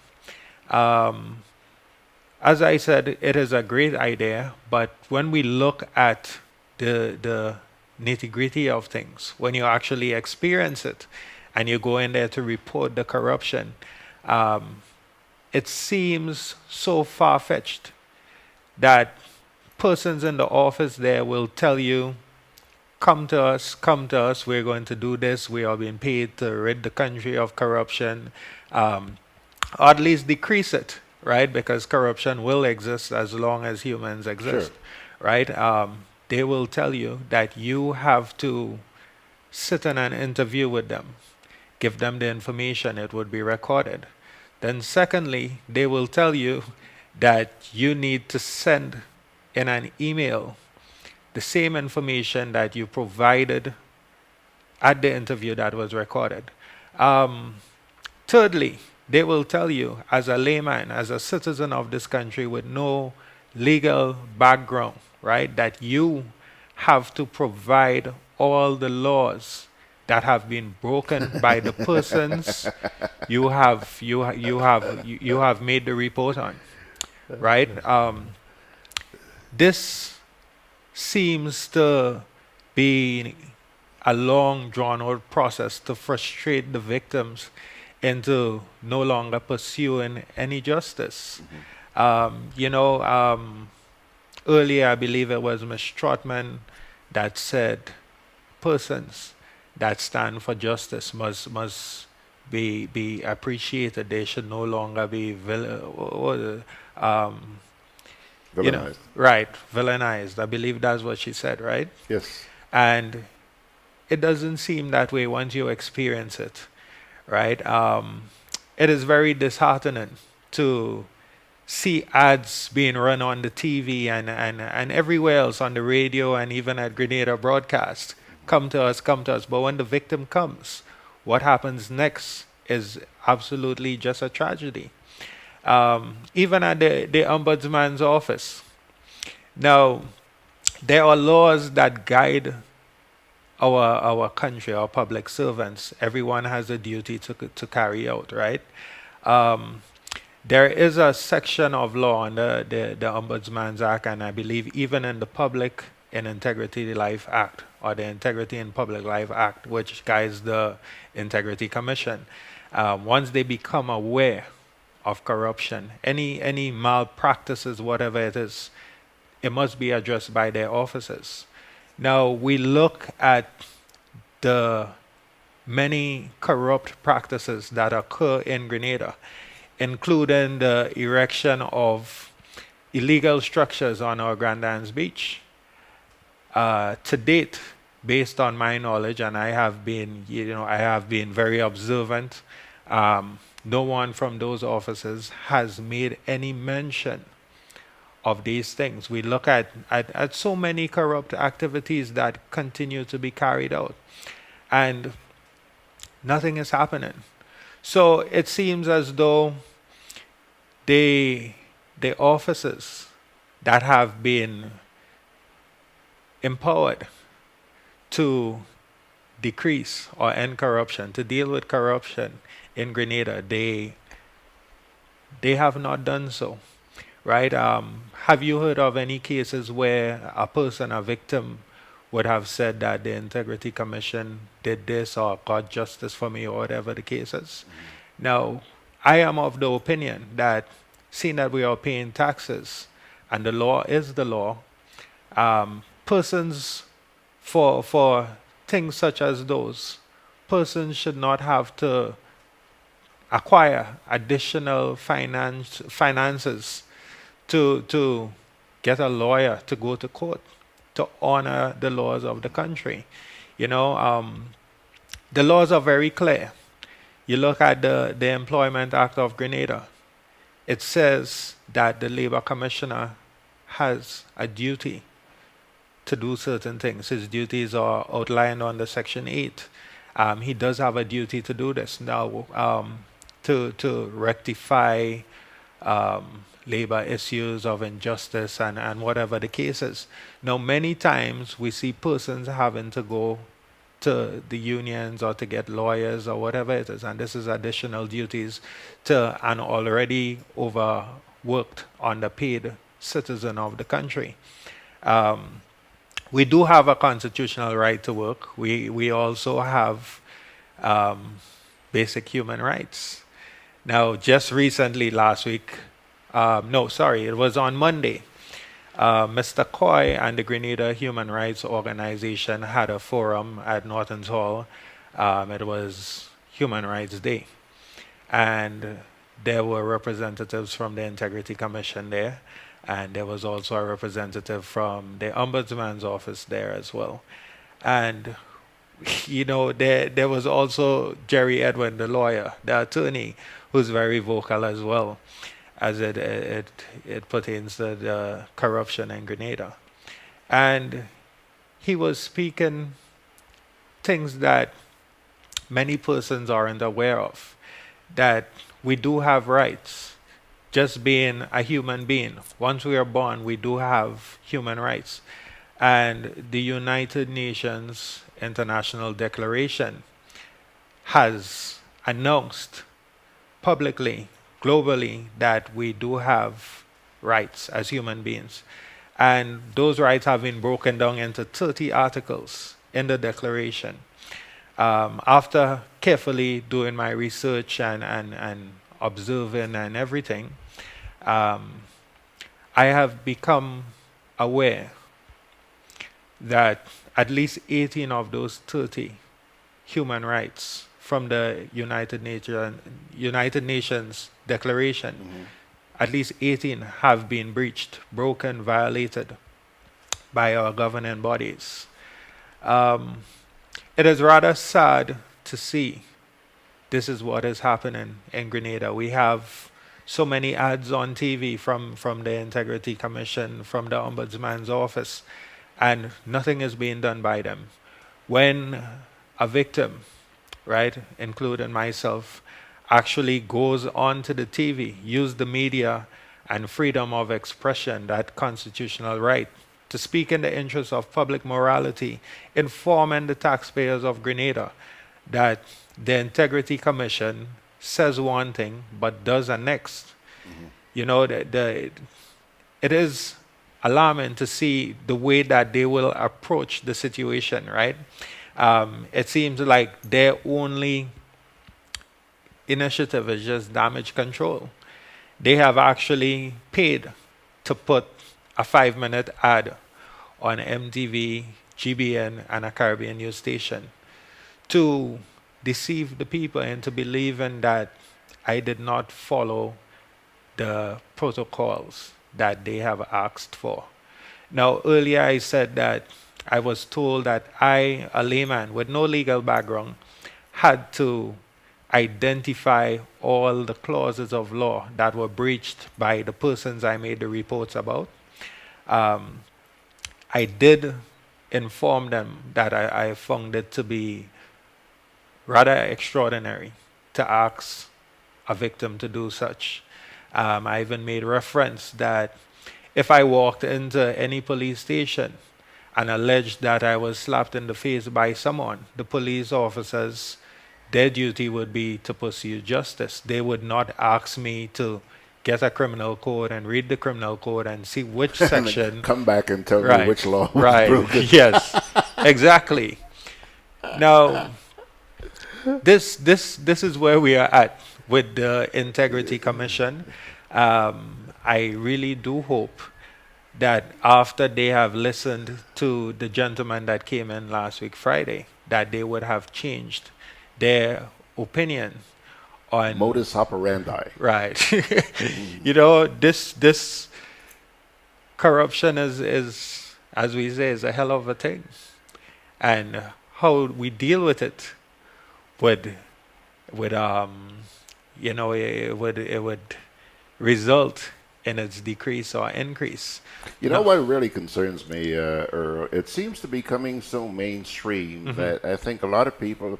Speaker 19: As I said, it is a great idea, but when we look at the nitty-gritty of things, when you actually experience it and you go in there to report the corruption, it seems so far-fetched that persons in the office there will tell you, come to us, we're going to do this, we are being paid to rid the country of corruption, or at least decrease it, right? Because corruption will exist as long as humans exist, right? They will tell you that you have to sit in an interview with them, give them the information, it would be recorded. Then secondly, they will tell you that you need to send in an email the same information that you provided at the interview that was recorded. Thirdly, they will tell you, as a layman, as a citizen of this country with no legal background, right, that you have to provide all the laws that have been broken by the persons you have made the report on, right? This seems to be a long drawn out process to frustrate the victims into no longer pursuing any justice. Earlier I believe it was Ms. Trotman that said persons that stand for justice must be appreciated. They should no longer be
Speaker 1: Villainized.
Speaker 19: Villainized. I believe that's what she said, right?
Speaker 1: Yes.
Speaker 19: And it doesn't seem that way once you experience it, right? It is very disheartening to see ads being run on the TV and everywhere else, on the radio and even at Grenada Broadcast. Come to us. But when the victim comes, what happens next is absolutely just a tragedy. Even at the Ombudsman's office. Now, there are laws that guide our country, our public servants. Everyone has a duty to carry out, right? There is a section of law under the Ombudsman's Act, and I believe even in the Public and Integrity Life Act, or the Integrity in Public Life Act, which guides the Integrity Commission. Once they become aware of corruption, any malpractices, whatever it is, it must be addressed by their officers. Now, we look at the many corrupt practices that occur in Grenada, including the erection of illegal structures on our Grandans Beach. To date, based on my knowledge, and I have been very observant, no one from those officers has made any mention of these things. We look at so many corrupt activities that continue to be carried out, and nothing is happening. So it seems as though the officers that have been empowered to decrease or end corruption, to deal with corruption in Grenada, they have not done so, right? Have you heard of any cases where a person, a victim, would have said that the Integrity Commission did this or got justice for me or whatever the case is? Now, I am of the opinion that seeing that we are paying taxes and the law is the law, persons for things such as those, persons should not have to acquire additional finances to get a lawyer to go to court to honor the laws of the country. The laws are very clear. You look at the Employment Act of Grenada. It says that the Labor Commissioner has a duty to do certain things. His duties are outlined under Section 8. He does have a duty to do this now, to rectify labor issues of injustice and whatever the case is. Now, many times we see persons having to go to the unions or to get lawyers or whatever it is, and this is additional duties to an already overworked, underpaid citizen of the country. We do have a constitutional right to work. We also have basic human rights. Now, just recently, last week, it was on Monday, Mr. Coy and the Grenada Human Rights Organization had a forum at Norton's Hall. It was Human Rights Day. And there were representatives from the Integrity Commission there. And there was also a representative from the Ombudsman's office there as well. And, there was also Jerry Edwin, the lawyer, the attorney, who's very vocal as well, as it pertains to the corruption in Grenada. And he was speaking things that many persons aren't aware of, that we do have rights. Just being a human being, once we are born, we do have human rights. And the United Nations International Declaration has announced publicly, globally, that we do have rights as human beings. And those rights have been broken down into 30 articles in the Declaration. After carefully doing my research and observing and everything, I have become aware that at least 18 of those 30 human rights from the United Nations Declaration, at least 18 have been breached, broken, violated by our governing bodies. It is rather sad to see this is what is happening in Grenada. We have so many ads on TV from the Integrity Commission, from the Ombudsman's office, and nothing is being done by them. When a victim, right, including myself, actually goes onto the TV, use the media and freedom of expression, that constitutional right, to speak in the interest of public morality, informing the taxpayers of Grenada that the Integrity Commission says one thing but does the next. It is alarming to see the way that they will approach the situation, right? It seems like their only initiative is just damage control. They have actually paid to put a 5-minute ad on MTV, GBN, and a Caribbean news station to deceive the people into believing that I did not follow the protocols that they have asked for. Now, earlier I said that I was told that I, a layman with no legal background, had to identify all the clauses of law that were breached by the persons I made the reports about. I did inform them that I found it to be rather extraordinary to ask a victim to do such. I even made reference that if I walked into any police station and alleged that I was slapped in the face by someone, the police officers, their duty would be to pursue justice. They would not ask me to get a criminal code and read the criminal code and see which section.
Speaker 1: Come back and tell me which law was broken.
Speaker 19: Yes, exactly. Now, this is where we are at with the Integrity Commission. I really do hope that after they have listened to the gentleman that came in last week Friday, that they would have changed their opinion on
Speaker 1: modus operandi.
Speaker 19: Right. This corruption is, as we say, is a hell of a thing. And how we deal with it would result in its decrease or increase.
Speaker 1: You know what really concerns me, or it seems to be coming so mainstream
Speaker 19: Mhm.
Speaker 1: that I think a lot of people,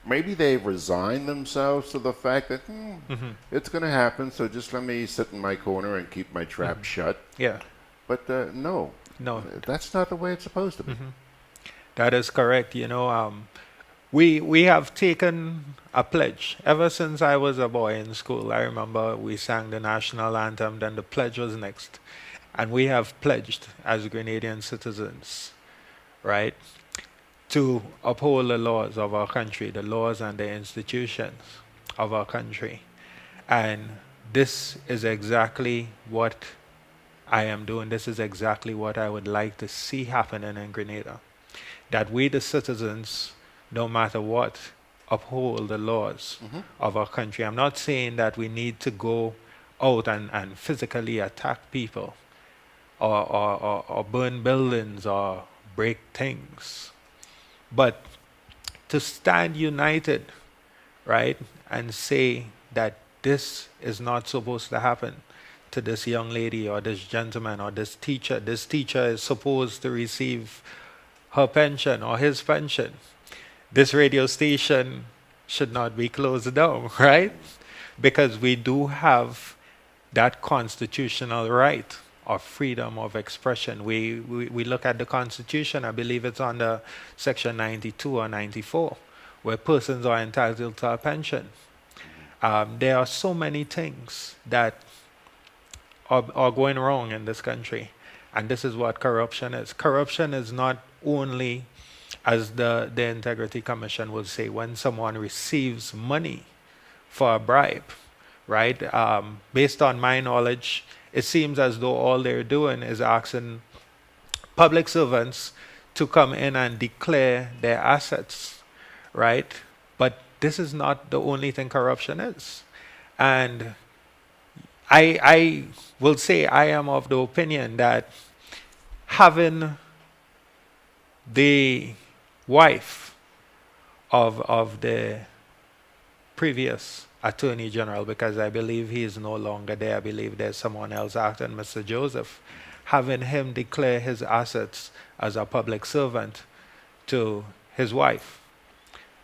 Speaker 1: maybe they've resigned themselves to the fact that
Speaker 19: Mhm.
Speaker 1: it's going to happen, so just let me sit in my corner and keep my trap shut.
Speaker 19: Yeah.
Speaker 1: But no, that's not the way it's supposed to be.
Speaker 19: That is correct. You know, we have taken a pledge ever since I was a boy in school. I remember we sang the national anthem, then the pledge was next, and we have pledged as Grenadian citizens, right, to uphold the laws of our country, the laws and the institutions of our country, and this is exactly what I am doing. This is exactly what I would like to see happening in Grenada. That we, the citizens, no matter what, uphold the laws of our country. I'm not saying that we need to go out and physically attack people or burn buildings or break things, but to stand united, right, and say that this is not supposed to happen to this young lady or this gentleman or this teacher. This teacher is supposed to receive her pension or his pension. This radio station should not be closed down, right? Because we do have that constitutional right of freedom of expression. We look at the Constitution, I believe it's under Section 92 or 94, where persons are entitled to a pension. There are so many things that are going wrong in this country. And this is what corruption is. Corruption is not only, as the Integrity Commission will say, when someone receives money for a bribe, right? Based on my knowledge, it seems as though all they're doing is asking public servants to come in and declare their assets, right? But this is not the only thing corruption is. And I will say I am of the opinion that having the wife of the previous Attorney General, because I believe he is no longer there, I believe there's someone else acting, Mr. Joseph, having him declare his assets as a public servant to his wife,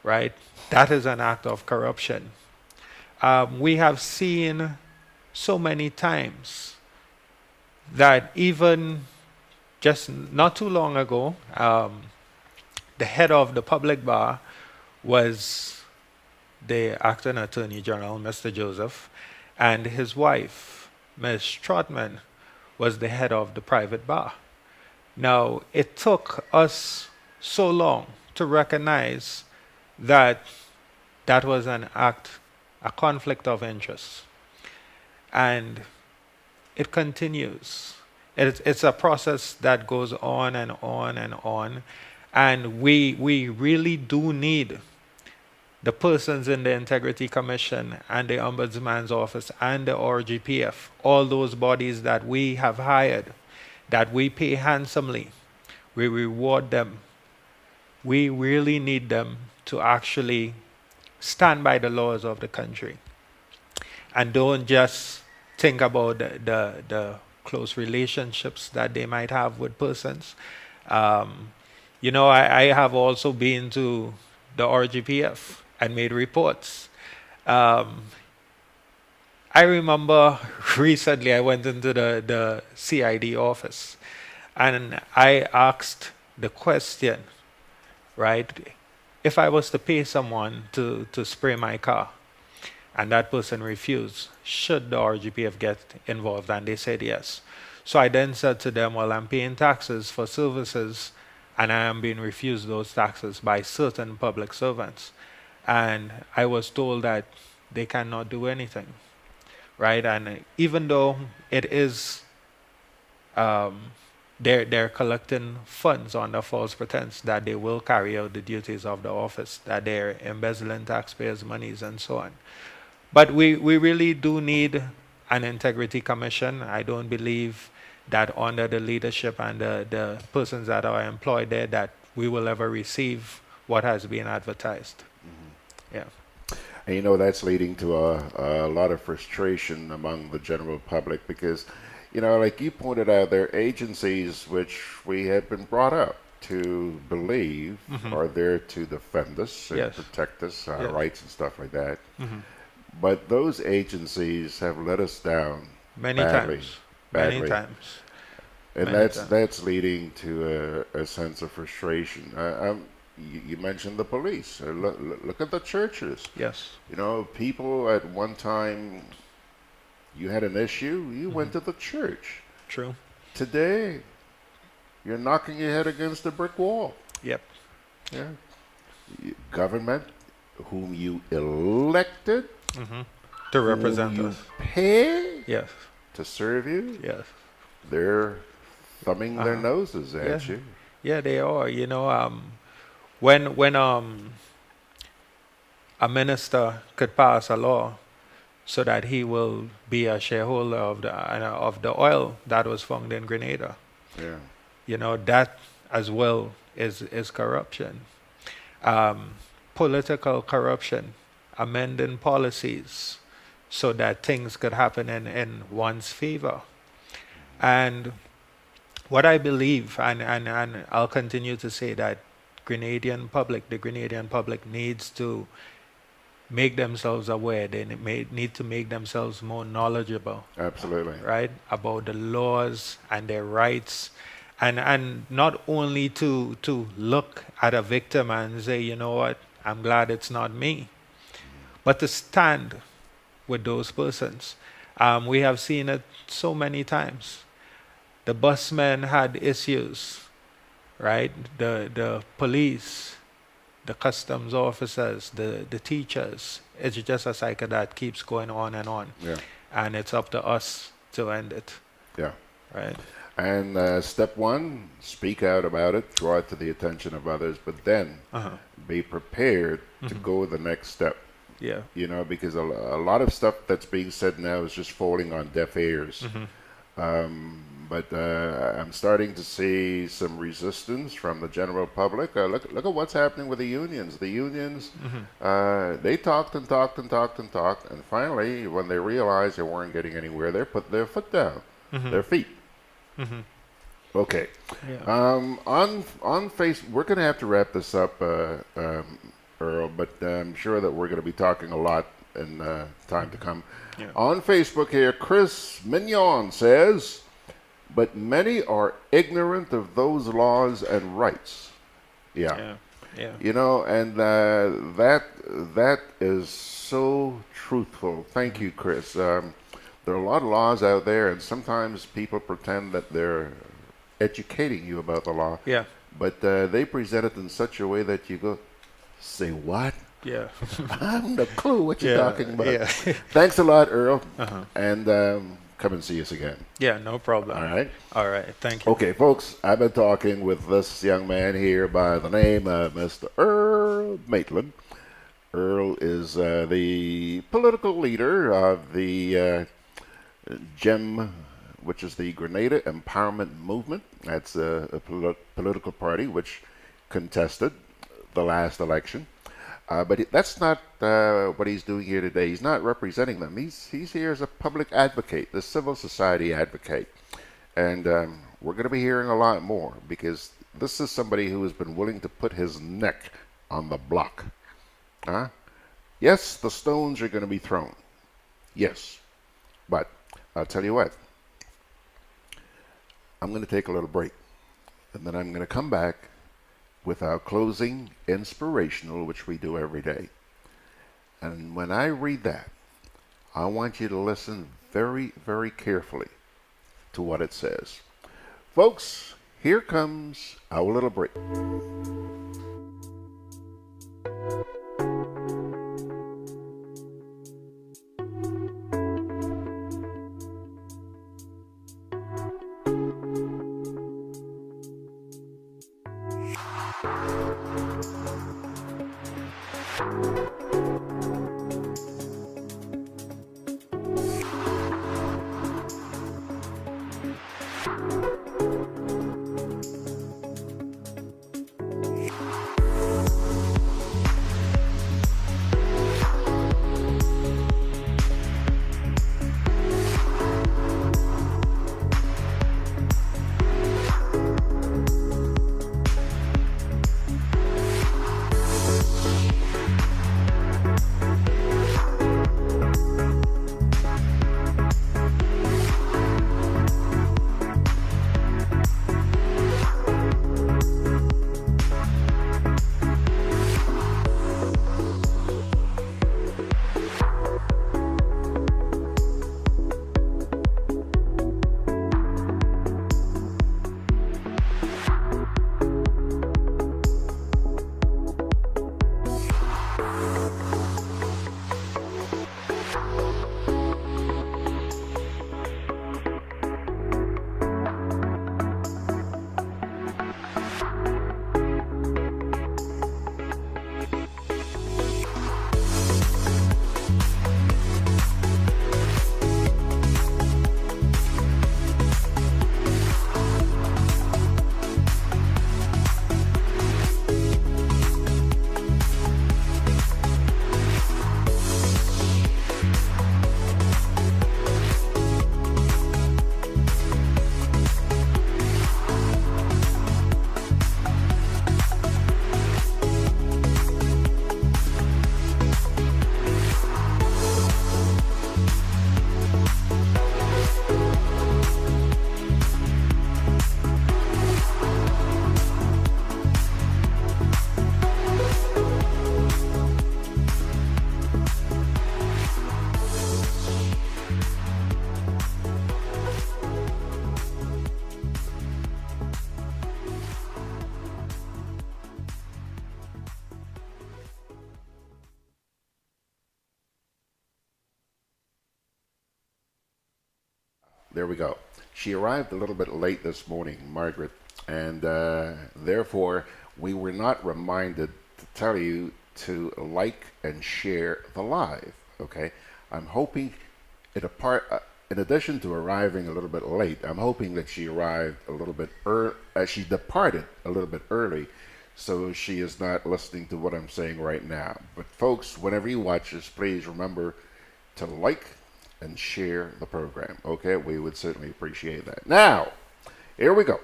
Speaker 19: right? That is an act of corruption. We have seen so many times that even just not too long ago, the head of the public bar was the acting Attorney General, Mr. Joseph, and his wife, Ms. Trotman, was the head of the private bar. Now, it took us so long to recognize that that was an act, a conflict of interest. And it continues. It's a process that goes on and on and on. And we really do need the persons in the Integrity Commission and the Ombudsman's Office and the RGPF, all those bodies that we have hired, that we pay handsomely, we reward them. We really need them to actually stand by the laws of the country and don't just think about the close relationships that they might have with persons. You know, I have also been to the RGPF and made reports. I remember recently I went into the CID office and I asked the question, right? If I was to pay someone to spray my car and that person refused, should the RGPF get involved? And they said yes. So I then said to them, well, I'm paying taxes for services and I am being refused those taxes by certain public servants. And I was told that they cannot do anything, right? And even though it is, they're collecting funds under false pretense that they will carry out the duties of the office, that they're embezzling taxpayers' monies and so on. But we really do need an integrity commission. I don't believe that under the leadership and the persons that are employed there that we will ever receive what has been advertised. Yeah.
Speaker 1: And you know, that's leading to a lot of frustration among the general public because, you know, like you pointed out, there are agencies which we have been brought up to believe are there to defend us and
Speaker 19: Yes.
Speaker 1: protect us, our
Speaker 19: Yes.
Speaker 1: rights and stuff like that. But those agencies have let us down
Speaker 19: Many
Speaker 1: badly,
Speaker 19: times.
Speaker 1: badly.
Speaker 19: Many times.
Speaker 1: And
Speaker 19: Many times.
Speaker 1: that's leading to a sense of frustration. You mentioned the police. Look at the churches.
Speaker 19: Yes.
Speaker 1: You know, people at one time, you had an issue, you went to the church.
Speaker 19: True.
Speaker 1: Today, you're knocking your head against a brick wall.
Speaker 19: Yep.
Speaker 1: Yeah. Government, whom you elected,
Speaker 19: To represent
Speaker 1: whom you
Speaker 19: us.
Speaker 1: pay
Speaker 19: Yes.
Speaker 1: to serve you,
Speaker 19: Yes.
Speaker 1: they're thumbing their noses at
Speaker 19: Yeah.
Speaker 1: you.
Speaker 19: Yeah, they are. You know, when a minister could pass a law so that he will be a shareholder of the oil that was found in Grenada,
Speaker 1: Yeah.
Speaker 19: you know, that as well is corruption. Political corruption, amending policies so that things could happen in one's favor. And what I believe, and I'll continue to say that the Grenadian public needs to make themselves aware. They need to make themselves more knowledgeable.
Speaker 1: Absolutely.
Speaker 19: Right? About the laws and their rights. And not only to look at a victim and say, you know what, I'm glad it's not me, but to stand with those persons. We have seen it so many times. The busmen had issues, right? The police, the customs officers, the teachers. It's just a cycle that keeps going on and on.
Speaker 1: Yeah.
Speaker 19: And it's up to us to end it.
Speaker 1: Yeah.
Speaker 19: Right.
Speaker 1: And step one, speak out about it, draw it to the attention of others, but then be prepared to go the next step.
Speaker 19: Yeah.
Speaker 1: You know, because a lot of stuff that's being said now is just falling on deaf ears. But I'm starting to see some resistance from the general public. Look at what's happening with the unions. The unions, they talked and talked and talked and talked, and finally, when they realized they weren't getting anywhere, they put their foot down, their feet. Okay.
Speaker 19: Yeah.
Speaker 1: On Facebook, we're going to have to wrap this up, Earl, but I'm sure that we're going to be talking a lot in time to come.
Speaker 19: Yeah.
Speaker 1: On Facebook here, Chris Mignon says, but many are ignorant of those laws and rights. Yeah.
Speaker 19: Yeah.
Speaker 1: You know, and that is so truthful. Thank you, Chris. There are a lot of laws out there, and sometimes people pretend that they're educating you about the law.
Speaker 19: Yeah.
Speaker 1: But they present it in such a way that you go, say what?
Speaker 19: Yeah.
Speaker 1: I have no clue what you're talking about.
Speaker 19: Yeah.
Speaker 1: Thanks a lot, Earl. And come and see us again.
Speaker 19: Yeah, no problem.
Speaker 1: All right?
Speaker 19: All right. Thank you.
Speaker 1: Okay, folks, I've been talking with this young man here by the name of Mr. Earl Maitland. Earl is the political leader of the GEM, which is the Grenada Empowerment Movement. That's a political party which contested the last election. But that's not what he's doing here today. He's not representing them. He's here as a public advocate, the civil society advocate. And we're going to be hearing a lot more because this is somebody who has been willing to put his neck on the block. Yes, the stones are going to be thrown. Yes. But I'll tell you what. I'm going to take a little break. And then I'm going to come back with our closing inspirational, which we do every day. And when I read that, I want you to listen very, very carefully to what it says. Folks, here comes our little break. There we go. She arrived a little bit late this morning, Margaret, and therefore we were not reminded to tell you to like and share the live. Okay, I'm hoping in addition to arriving a little bit late, I'm hoping that she arrived a little bit early. She departed a little bit early, so she is not listening to what I'm saying right now. But folks, whenever you watch this, please remember to like and share the program. Okay, we would certainly appreciate that. Now, here we go.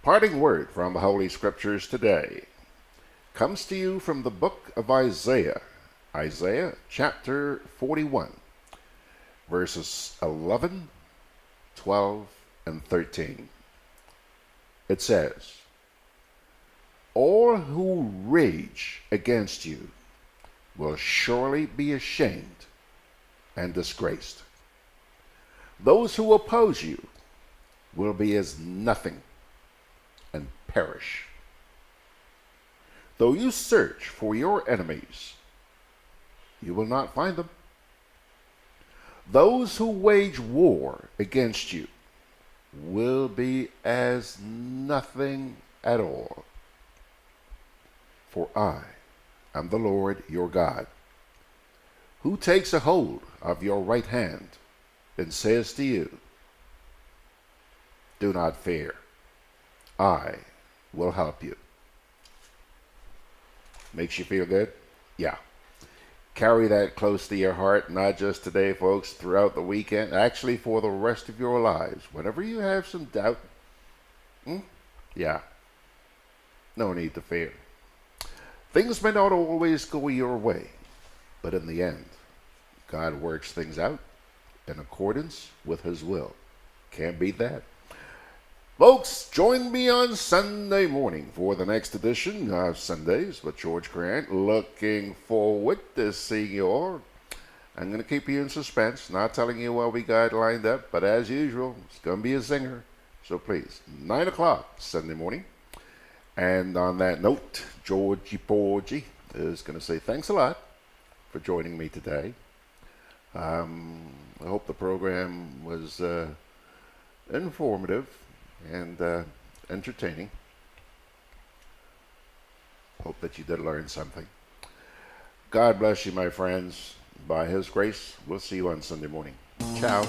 Speaker 1: Parting word from the Holy Scriptures today comes to you from the book of Isaiah, Isaiah chapter 41, verses 11, 12, and 13. It says, all who rage against you will surely be ashamed and disgraced. Those who oppose you will be as nothing and perish. Though you search for your enemies, you will not find them. Those who wage war against you will be as nothing at all. For I am the Lord your God, who takes a hold of your right hand and says to you, do not fear, I will help you. Makes you feel good? Yeah. Carry that close to your heart, not just today, folks, throughout the weekend, actually for the rest of your lives. Whenever you have some doubt, yeah, no need to fear. Things may not always go your way, but in the end, God works things out in accordance with his will. Can't beat that. Folks, join me on Sunday morning for the next edition of Sundays with George Grant. Looking forward to seeing you all. I'm going to keep you in suspense, not telling you what we got lined up, but as usual, it's going to be a zinger. So please, 9 o'clock Sunday morning. And on that note, Georgie Porgy is going to say thanks a lot for joining me today. I hope the program was informative and entertaining. Hope that you did learn something. God bless you, my friends. By his grace, we'll see you on Sunday morning. Ciao.